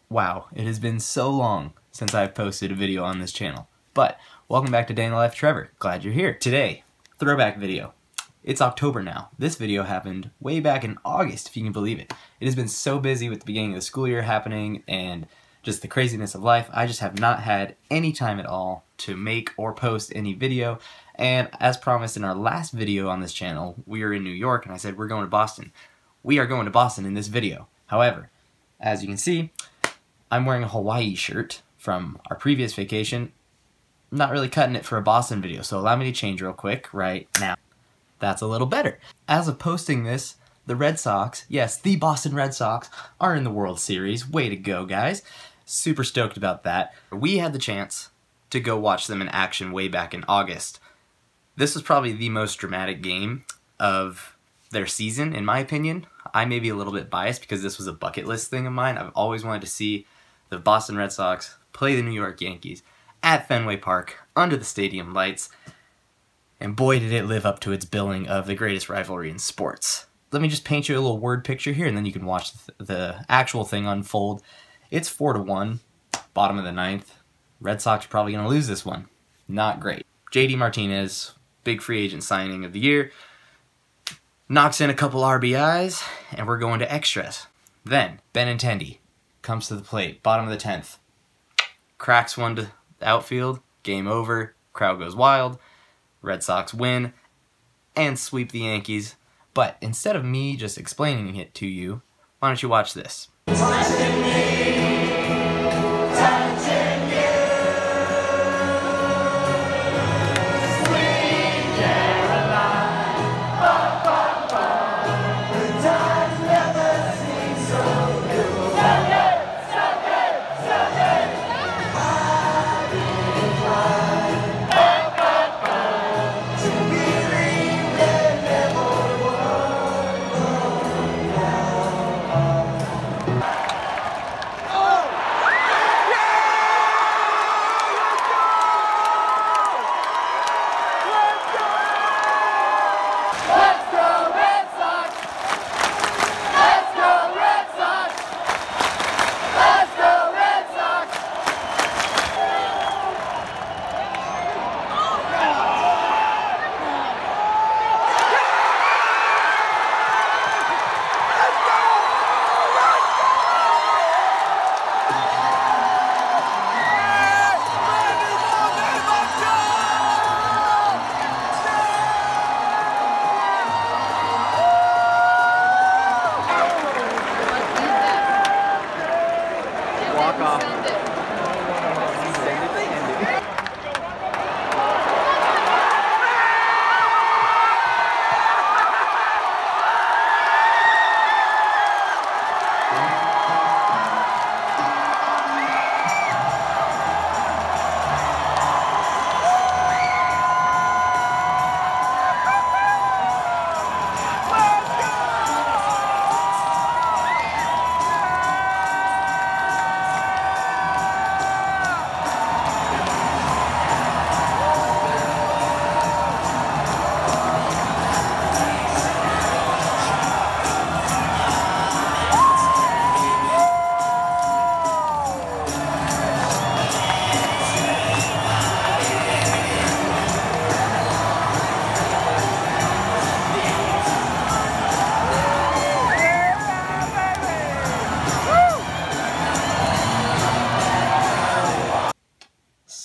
Wow, it has been so long since I've posted a video on this channel. But, welcome back to Day in the Life Trevor. Glad you're here. Today, throwback video. It's October now. This video happened way back in August, if you can believe it. It has been so busy with the beginning of the school year happening and just the craziness of life. I just have not had any time at all to make or post any video. And as promised in our last video on this channel, we were in New York and I said we're going to Boston. We are going to Boston in this video. However, as you can see, I'm wearing a Hawaii shirt from our previous vacation. I'm not really cutting it for a Boston video, so allow me to change real quick right now. That's a little better. As of posting this, the Red Sox, yes, the Boston Red Sox, are in the World Series. Way to go, guys. Super stoked about that. We had the chance to go watch them in action way back in August. This was probably the most dramatic game of their season, in my opinion. I may be a little bit biased because this was a bucket list thing of mine. I've always wanted to see the Boston Red Sox play the New York Yankees at Fenway Park under the stadium lights. And boy, did it live up to its billing of the greatest rivalry in sports. Let me just paint you a little word picture here, and then you can watch the actual thing unfold. It's 4-1, bottom of the ninth. Red Sox are probably going to lose this one. Not great. JD Martinez, big free agent signing of the year, knocks in a couple RBIs, and we're going to extras. Then, Benintendi comes to the plate, bottom of the 10th. Cracks one to the outfield, game over, crowd goes wild, Red Sox win, and sweep the Yankees. But instead of me just explaining it to you, why don't you watch this?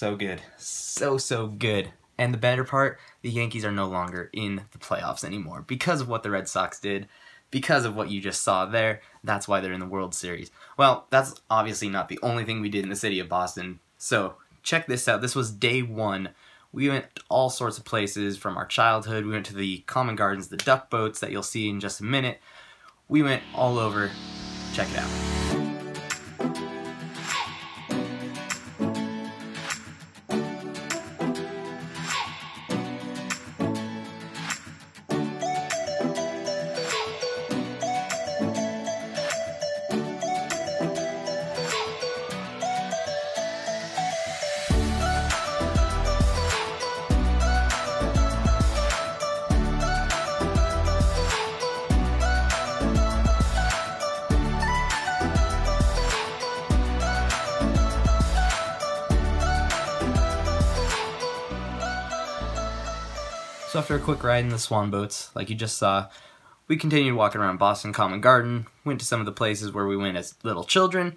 So good. So good. And the better part, the Yankees are no longer in the playoffs anymore because of what the Red Sox did, because of what you just saw there. That's why they're in the World Series. Well, that's obviously not the only thing we did in the city of Boston. So check this out. This was day one. We went to all sorts of places from our childhood. We went to the Common Gardens, the duck boats that you'll see in just a minute. We went all over. Check it out. So after a quick ride in the swan boats, like you just saw, we continued walking around Boston Common Garden, went to some of the places where we went as little children,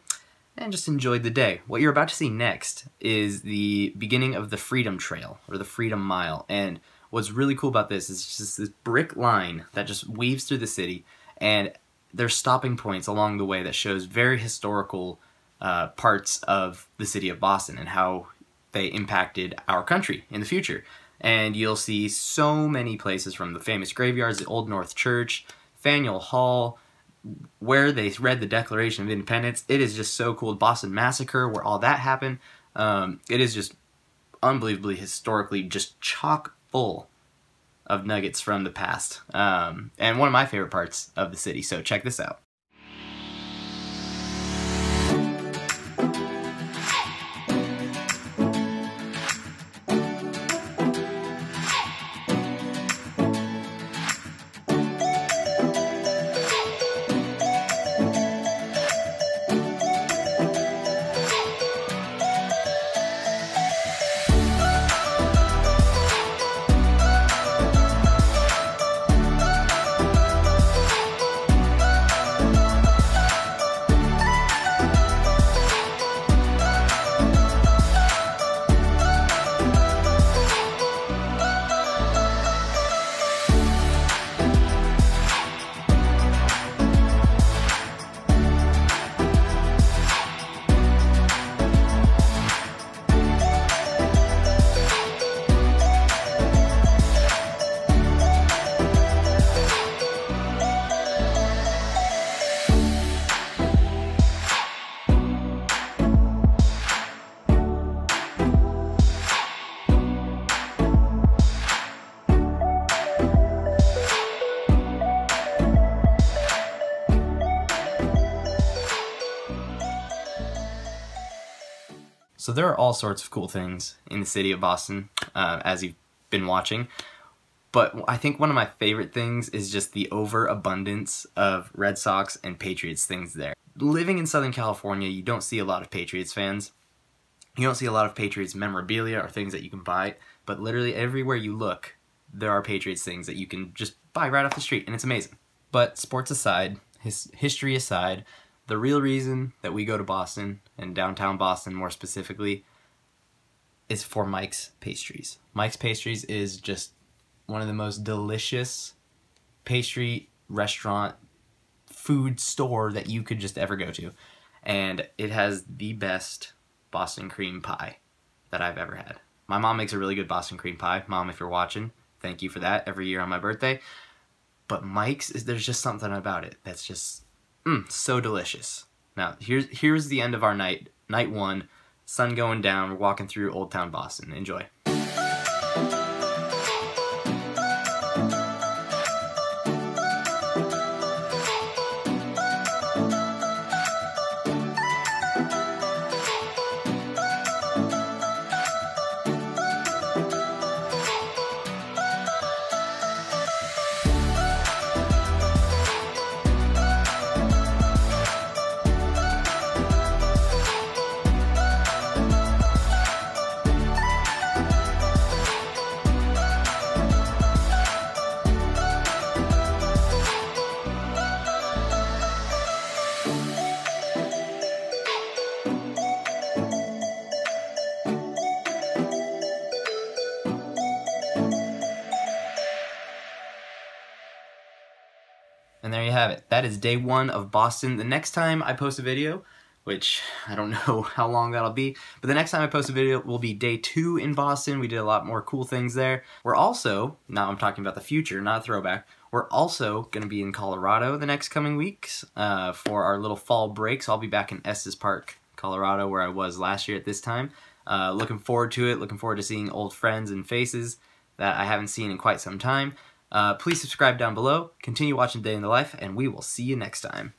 and just enjoyed the day. What you're about to see next is the beginning of the Freedom Trail, or the Freedom Mile, and what's really cool about this is just this brick line that just weaves through the city, and there's stopping points along the way that shows very historical parts of the city of Boston and how they impacted our country in the future. And you'll see so many places, from the famous graveyards, the Old North Church, Faneuil Hall, where they read the Declaration of Independence. It is just so cool. Boston Massacre, where all that happened. It is just unbelievably historically just chock full of nuggets from the past. And one of my favorite parts of the city. So check this out. So there are all sorts of cool things in the city of Boston, as you've been watching. But I think one of my favorite things is just the overabundance of Red Sox and Patriots things there. Living in Southern California, you don't see a lot of Patriots fans. You don't see a lot of Patriots memorabilia or things that you can buy. But literally everywhere you look, there are Patriots things that you can just buy right off the street, and it's amazing. But sports aside, history aside, the real reason that we go to Boston, and downtown Boston more specifically, is for Mike's Pastries. Mike's Pastries is just one of the most delicious pastry restaurant food store that you could just ever go to. And it has the best Boston cream pie that I've ever had. My mom makes a really good Boston cream pie. Mom, if you're watching, thank you for that every year on my birthday. But Mike's, there's just something about it that's just so delicious. Now, here's the end of our night. Night one, sun going down, we're walking through Old Town Boston. Enjoy. And there you have it. That is day one of Boston. The next time I post a video, which I don't know how long that'll be, but the next time I post a video will be day two in Boston. We did a lot more cool things there. We're also, now I'm talking about the future, not a throwback, we're also going to be in Colorado the next coming weeks for our little fall breaks. I'll be back in Estes Park, Colorado, where I was last year at this time. Looking forward to it, looking forward to seeing old friends and faces that I haven't seen in quite some time. Please subscribe down below, continue watching Day in the Life, and we will see you next time.